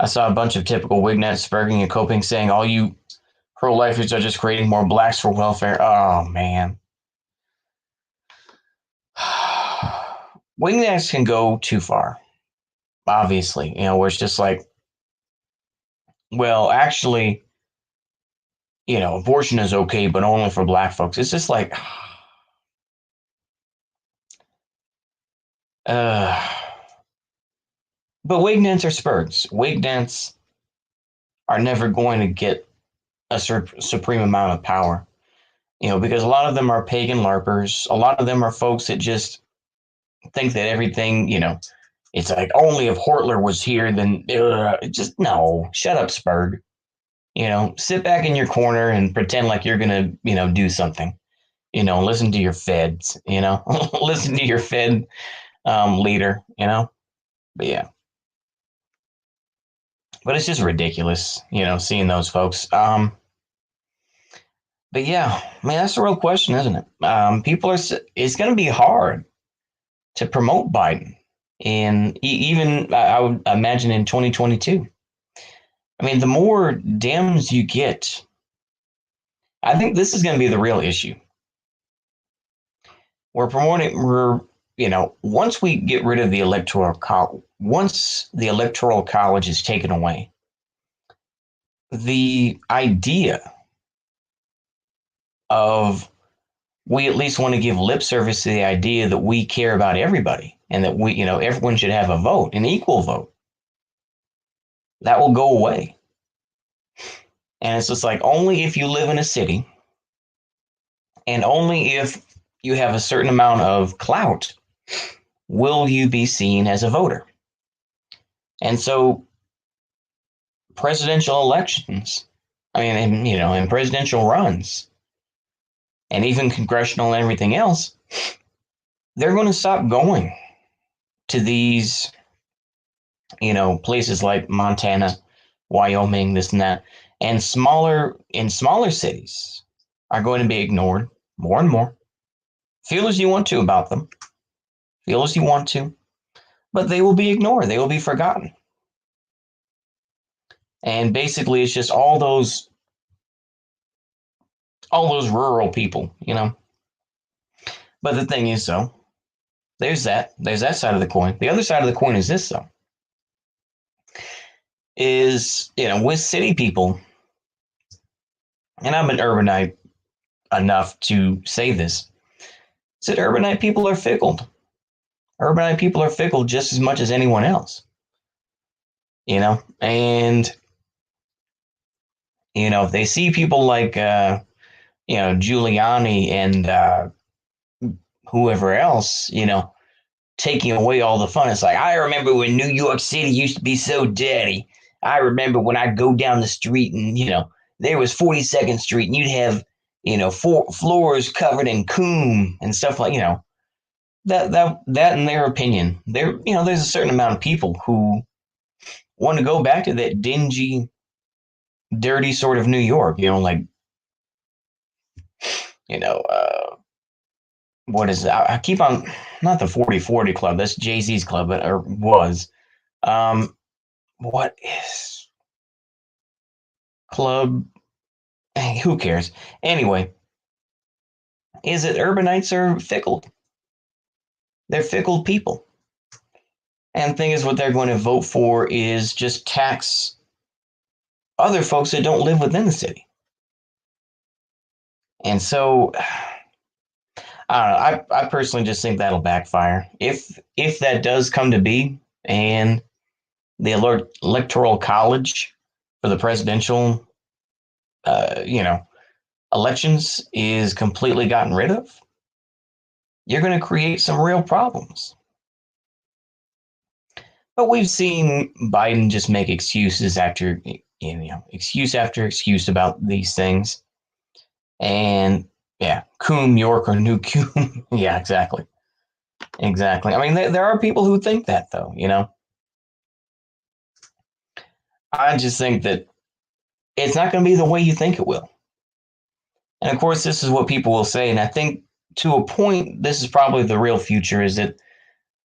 I saw a bunch of typical Wignets spurging and coping saying, all you pro-lifers are just creating more blacks for welfare. Oh, man. Wignets can go too far, obviously, where it's just like, well, actually, abortion is okay, but only for black folks. It's just like, uh, but Wignets are spurgs. Wignets are never going to get a supreme amount of power, because a lot of them are pagan LARPers. A lot of them are folks that just think that everything, it's like only if Hortler was here, then just no, shut up, Spurg. Sit back in your corner and pretend like you're gonna, do something. Listen to your feds. Listen to your fed leader. But yeah, but it's just ridiculous, seeing those folks. But yeah, I mean that's the real question, isn't it? People are. It's going to be hard to promote Biden, and even I would imagine in 2022. I mean, the more Dems you get, I think this is going to be the real issue. Once we get rid of the once the electoral college is taken away, the idea of we at least want to give lip service to the idea that we care about everybody and that everyone should have a vote, an equal vote, that will go away. And it's just like only if you live in a city and only if you have a certain amount of clout will you be seen as a voter. And so presidential elections, in presidential runs, and even congressional and everything else, they're going to stop going to these, places like Montana, Wyoming, this and that, and smaller cities are going to be ignored more and more. Feel as you want to about them, feel as you want to, but they will be ignored. They will be forgotten. And basically, it's just all those rural people, But the thing is, though, there's that side of the coin. The other side of the coin is this, though, is, with city people, and I'm an urbanite enough to say this, is that urbanite people are fickle. Urbanite people are fickle just as much as anyone else, and, if they see people like, Giuliani and whoever else, taking away all the fun. It's like, I remember when New York City used to be so dirty. I remember when I go down the street and, there was 42nd Street and you'd have, 4 floors covered in coom and stuff like, that in their opinion, there's a certain amount of people who want to go back to that dingy, dirty sort of New York, like, what is that? I keep on, not the 4040 Club, that's Jay-Z's club, or was. What is club? Hey, who cares? Anyway, is it urbanites are fickle? They're fickle people. And the thing is, what they're going to vote for is just tax other folks that don't live within the city. And so, I don't know. I personally just think that'll backfire. If that does come to be, and the electoral college for the presidential, elections is completely gotten rid of, you're going to create some real problems. But we've seen Biden just make excuses after, excuse after excuse about these things. And yeah, Coom, York, or New Coom. Yeah, exactly. Exactly. I mean, there are people who think that, though, I just think that it's not going to be the way you think it will. And of course, this is what people will say. And I think to a point, this is probably the real future, is that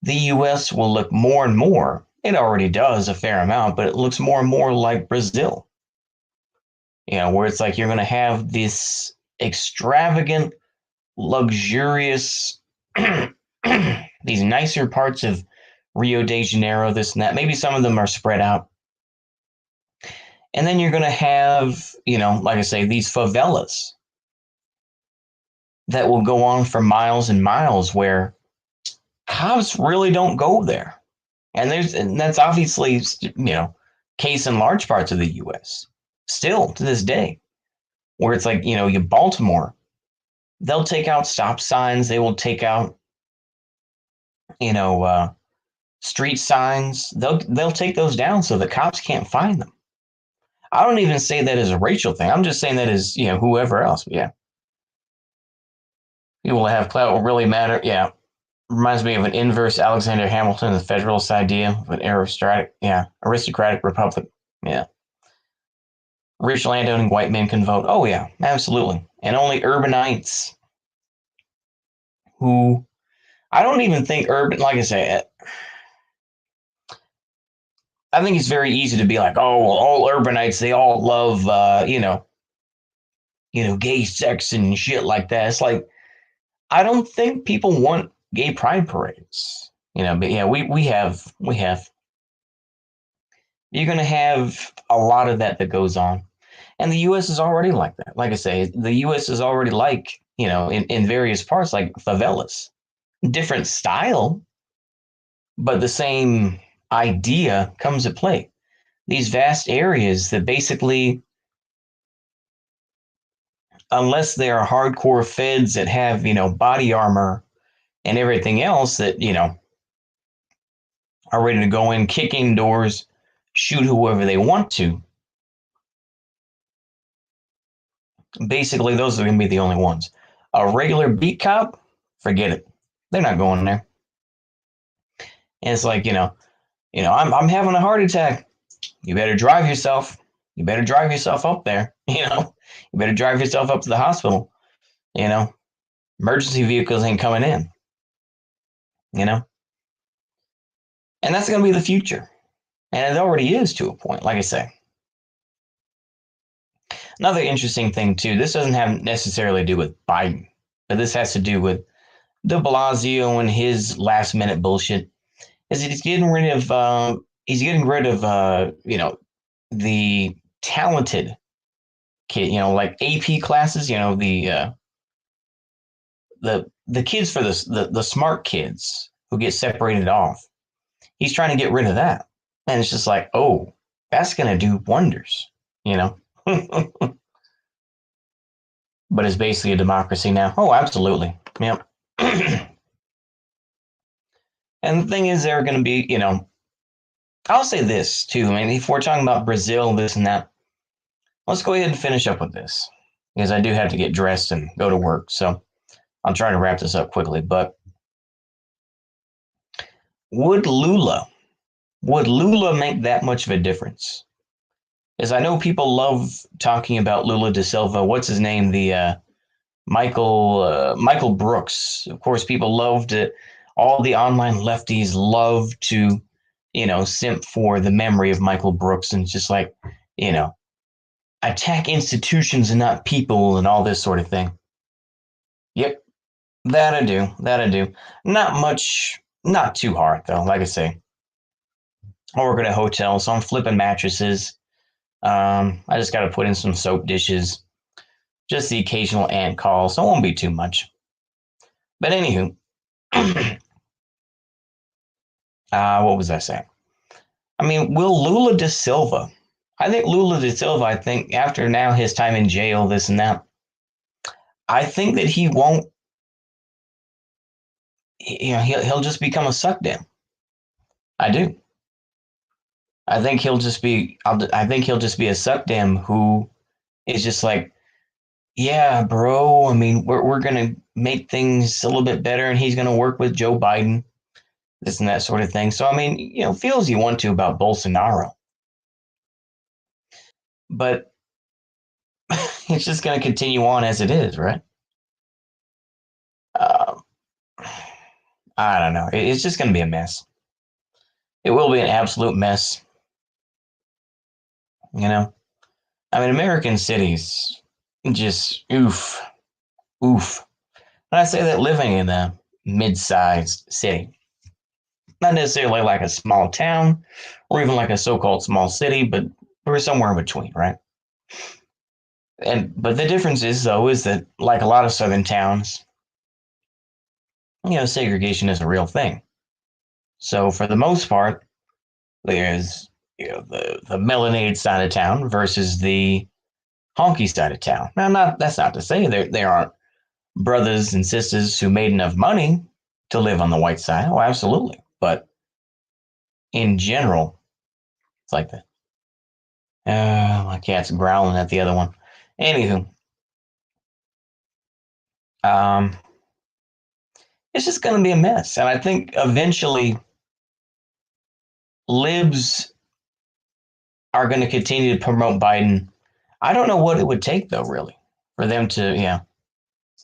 the U.S. will look more and more It already does a fair amount, but it looks more and more like Brazil. Where it's like you're going to have this extravagant, luxurious, these nicer parts of Rio de Janeiro, this and that. Maybe some of them are spread out. And then you're going to have, like I say, these favelas that will go on for miles and miles where cops really don't go there. And that's obviously, case in large parts of the US still to this day, where it's like, you Baltimore, they'll take out stop signs, they will take out, you know, uh, street signs. They'll take those down so the cops can't find them. I don't even say that as a racial thing. I'm just saying that as, whoever else. But yeah. People that have clout will really matter. Yeah. Reminds me of an inverse Alexander Hamilton, the Federalist idea of an aristocratic republic. Yeah. Rich landowning white men can vote. Oh, yeah, absolutely. And only urbanites who, I don't even think like I say, I think it's very easy to be like, oh, well, all urbanites, they all love, gay sex and shit like that. It's like, I don't think people want gay pride parades, but yeah, we have, you're going to have a lot of that goes on. And the U.S. is already like that. Like I say, the U.S. is already like, in various parts, like favelas. Different style, but the same idea comes to play. These vast areas that basically, unless they are hardcore feds that have, body armor and everything else that, are ready to go in, kick in doors, shoot whoever they want to, basically those are going to be the only ones. A regular beat cop, forget it. They're not going there. And it's like, I'm having a heart attack. You better drive yourself. You better drive yourself up there. You better drive yourself up to the hospital. Emergency vehicles ain't coming in. And that's going to be the future. And it already is to a point, like I say. Another interesting thing, too, this doesn't have necessarily to do with Biden, but this has to do with de Blasio and his last minute bullshit. Is he's getting rid of the talented kid, like AP classes, the kids for the smart kids who get separated off. He's trying to get rid of that. And it's just like, oh, that's going to do wonders, but it's basically a democracy now. Oh, absolutely. Yep. And the thing is, they're going to be, I'll say this too. I mean, if we're talking about Brazil, this and that, let's go ahead and finish up with this because I do have to get dressed and go to work. So I'll try to wrap this up quickly. But would Lula make that much of a difference? As I know people love talking about Lula da Silva. What's his name? The Michael Brooks. Of course, people loved it. All the online lefties love to, simp for the memory of Michael Brooks and just like, attack institutions and not people and all this sort of thing. Yep, that I do. That I do. Not much, not too hard though. Like I say, I work at a hotel, so I'm flipping mattresses. I just got to put in some soap dishes, just the occasional ant call, so it won't be too much. But anywho, what was I saying? I mean, will Lula da Silva? I think Lula da Silva. I think after now his time in jail, this and that. I think that he won't. He'll just become a suck dam. I do. I think he'll just be. I think he'll just be a suck dam who is just like, yeah, bro. I mean, we're gonna make things a little bit better, and he's gonna work with Joe Biden, this and that sort of thing. So I mean, feel as you want to about Bolsonaro, but it's just gonna continue on as it is, right? Um, I don't know. It's just gonna be a mess. It will be an absolute mess. You know, I mean, American cities just oof, oof. And I say that living in a mid-sized city, not necessarily like a small town or even like a so-called small city, but we're somewhere in between, right? And but the difference is though is that like a lot of southern towns, segregation is a real thing. So for the most part, there's the melanated side of town versus the honky side of town. Now, not that's not to say there aren't brothers and sisters who made enough money to live on the white side. Oh, absolutely. But in general, it's like that. My cat's growling at the other one. Anywho, um, it's just going to be a mess, and I think eventually libs are going to continue to promote Biden. I don't know what it would take though, really, for them to,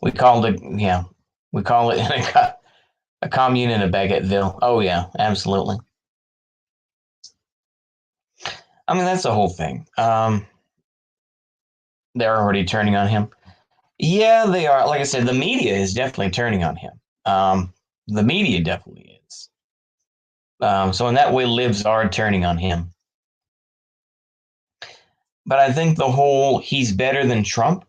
we called it, we call it a commune in a Baguetteville. Oh yeah, absolutely. I mean, that's the whole thing. They're already turning on him. Yeah, they are. Like I said, the media is definitely turning on him. The media definitely is. So in that way, libs are turning on him. But I think the whole he's better than Trump,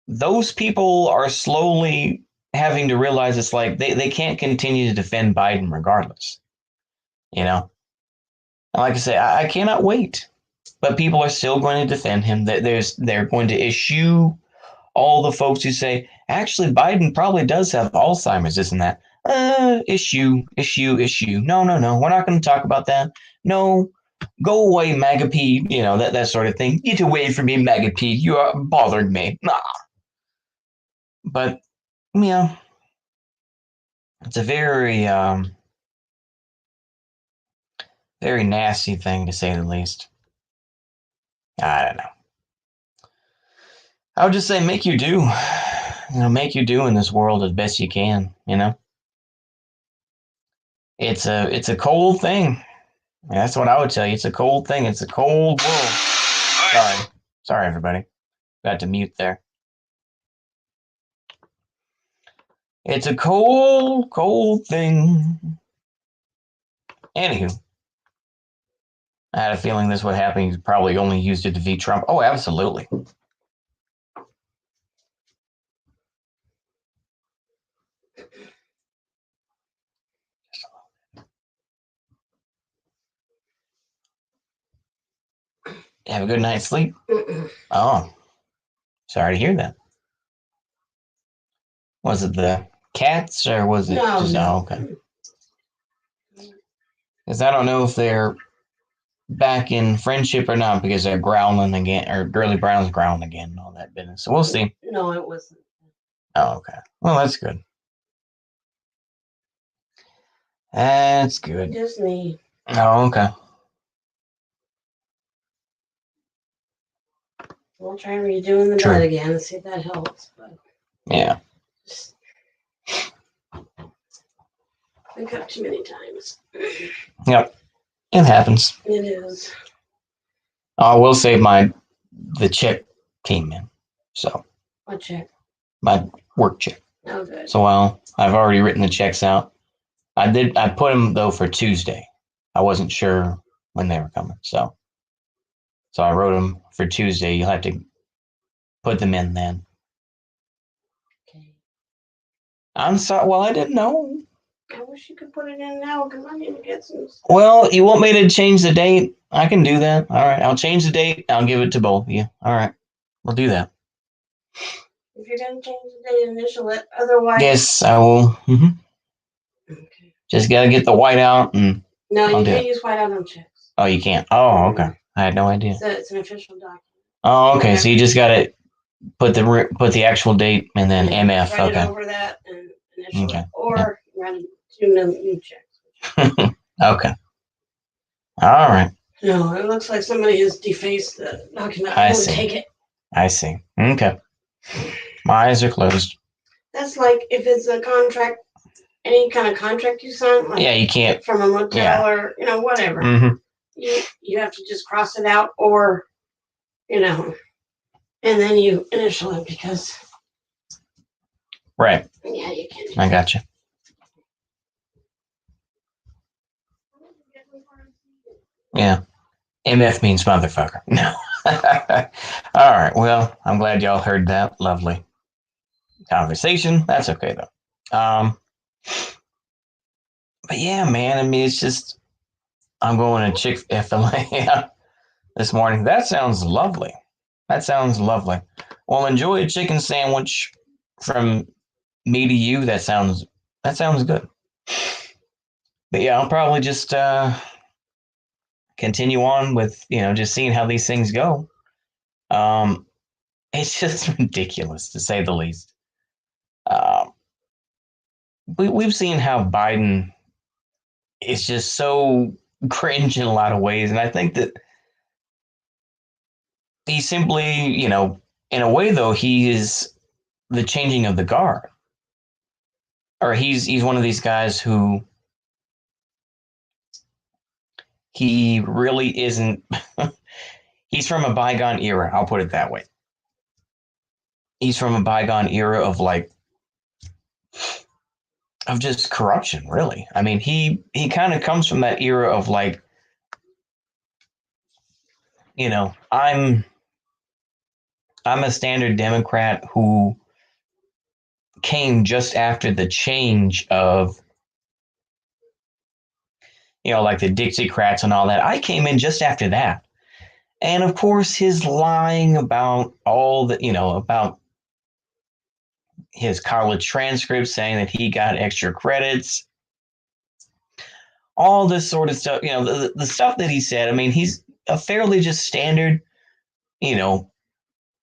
those people are slowly having to realize it's like they can't continue to defend Biden regardless. You know? And like I say, I cannot wait. But people are still going to defend him. They're going to issue all the folks who say, actually, Biden probably does have Alzheimer's, this and that. Issue. No, no, no. We're not going to talk about that. No, go away, Magapede. That sort of thing. Get away from me, Magapede. You are bothering me. Nah. But, yeah, it's a very, very nasty thing to say the least. I don't know. I would just say make you do. Make you do in this world as best you can, It's a cold thing. That's what I would tell you. It's a cold thing. It's a cold world. Sorry, everybody. Got to mute there. It's a cold, cold thing. Anywho, I had a feeling this would happen. He's probably only used to defeat Trump. Oh, absolutely. Have a good night's sleep. Oh, sorry to hear that. Was it the cats or was it just? No. Oh, okay. Because I don't know if they're back in friendship or not because they're growling again, or Girly Brown's growling again and all that business. So we'll see. No, it wasn't. Oh, okay. Well, that's good. That's good. Just me. Oh, okay. We'll try redoing the bed again and see if that helps. But yeah. Wake up too many times. Yep. It happens. It is. I will say the check came in. So. What check? My work check. Oh, good. So, I've already written the checks out. I put them, though, for Tuesday. I wasn't sure when they were coming. So I wrote them for Tuesday. You'll have to put them in then. Okay. I'm sorry. Well, I didn't know. I wish you could put it in now because I need to get some stuff. Well, you want me to change the date? I can do that. All right. I'll change the date. I'll give it to both of you. All right. We'll do that. If you're going to change the date, initial it. Otherwise. Yes, I will. Mm-hmm. Okay. Just got to get the white out. And no, you can't use white out on checks. Oh, you can't? Oh, okay. I had no idea. So it's an official document. Oh, okay. So you just got to put the actual date and then MF. Write okay. It over that and initial it. Or run 2 new checks. Okay. All right. No, it looks like somebody has defaced the document. I see. Take it. I see. Okay. My eyes are closed. That's like if it's a contract any kind of contract you sign, like Yeah, you can't. from a motel Yeah. or whatever. Mm-hmm. You have to just cross it out, or and then you initial it because Right. yeah, you can. I got you. Yeah. MF means motherfucker. No. All right. Well, I'm glad y'all heard that lovely conversation. That's okay though. But yeah, man. I mean, it's just I'm going to Chick-fil-A this morning. That sounds lovely. That sounds lovely. Well, enjoy a chicken sandwich from me to you. That sounds good. But yeah, I'll probably just continue on with just seeing how these things go. Um, it's just ridiculous to say the least. Um, we've seen how Biden is just so cringe in a lot of ways, and I think that he simply, in a way though, he is the changing of the guard, or he's one of these guys who he really isn't. He's from a bygone era. I'll put it that way. He's from a bygone era of just corruption, really. I mean, he kind of comes from that era of I'm a standard Democrat who came just after the change of like the Dixiecrats and all that. I came in just after that. And of course, his lying about all the, about his college transcripts saying that he got extra credits, all this sort of stuff, the stuff that he said. I mean, he's a fairly just standard, you know,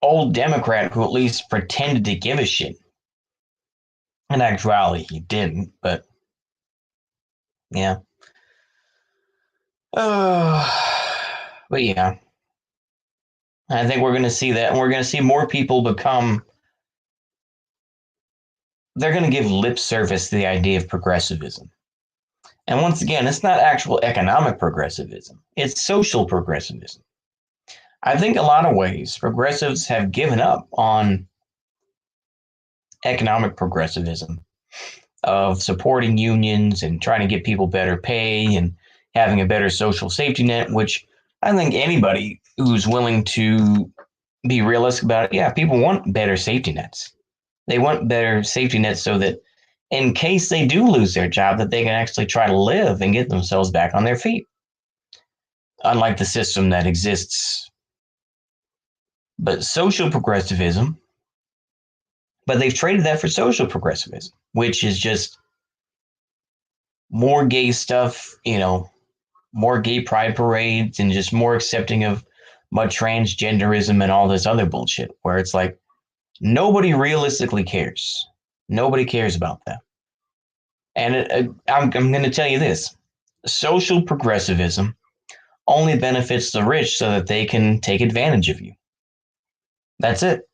old Democrat who at least pretended to give a shit. In actuality, he didn't, but yeah. But yeah, I think we're going to see that, and we're going to see more people they're going to give lip service to the idea of progressivism. And once again, it's not actual economic progressivism, it's social progressivism. I think a lot of ways progressives have given up on economic progressivism of supporting unions and trying to get people better pay and having a better social safety net, which I think anybody who's willing to be realistic about it, yeah, people want better safety nets. They want better safety nets so that in case they do lose their job, that they can actually try to live and get themselves back on their feet. Unlike the system that exists. But social progressivism, but they've traded that for social progressivism, which is just more gay stuff, more gay pride parades and just more accepting of much transgenderism and all this other bullshit, where it's like nobody realistically cares. Nobody cares about that. And I'm going to tell you this: social progressivism only benefits the rich so that they can take advantage of you. That's it.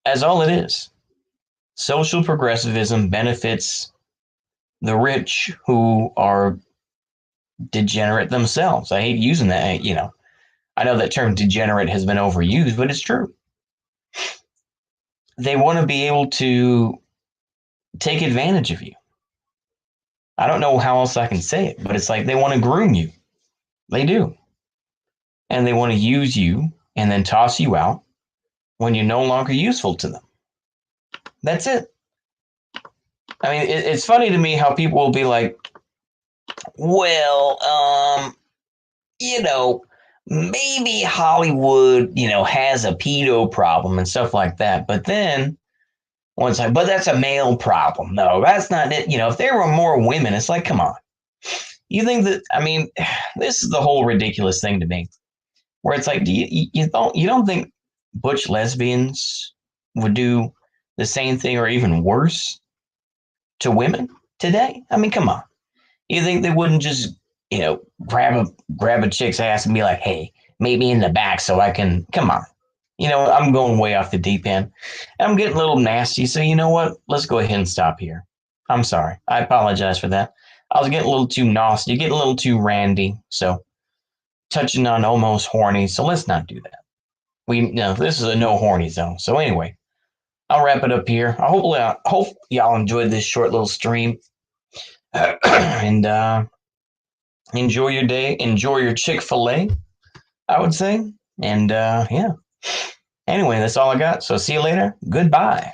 That's all it is. Social progressivism benefits the rich who are degenerate themselves. I hate using that, I know that term degenerate has been overused, but it's true. They want to be able to take advantage of you. I don't know how else I can say it, but it's like they want to groom you. They do. And they want to use you and then toss you out when you're no longer useful to them. That's it. I mean, it's funny to me how people will be like, well, maybe Hollywood, has a pedo problem and stuff like that. But then once but that's a male problem. No, that's not it. If there were more women, it's like, come on. You think that, I mean, this is the whole ridiculous thing to me, where it's like, you don't think butch lesbians would do the same thing or even worse to women today? I mean, come on. You think they wouldn't just, grab a chick's ass and be like, hey, meet me in the back so I can, come on. I'm going way off the deep end. I'm getting a little nasty. So you know what? Let's go ahead and stop here. I'm sorry. I apologize for that. I was getting a little too nasty, getting a little too randy. So touching on almost horny. So let's not do that. This is a no horny zone. So anyway, I'll wrap it up here. I hope y'all enjoyed this short little stream. And enjoy your day. Enjoy your Chick-fil-A, I would say. And yeah. Anyway, that's all I got. So see you later. Goodbye.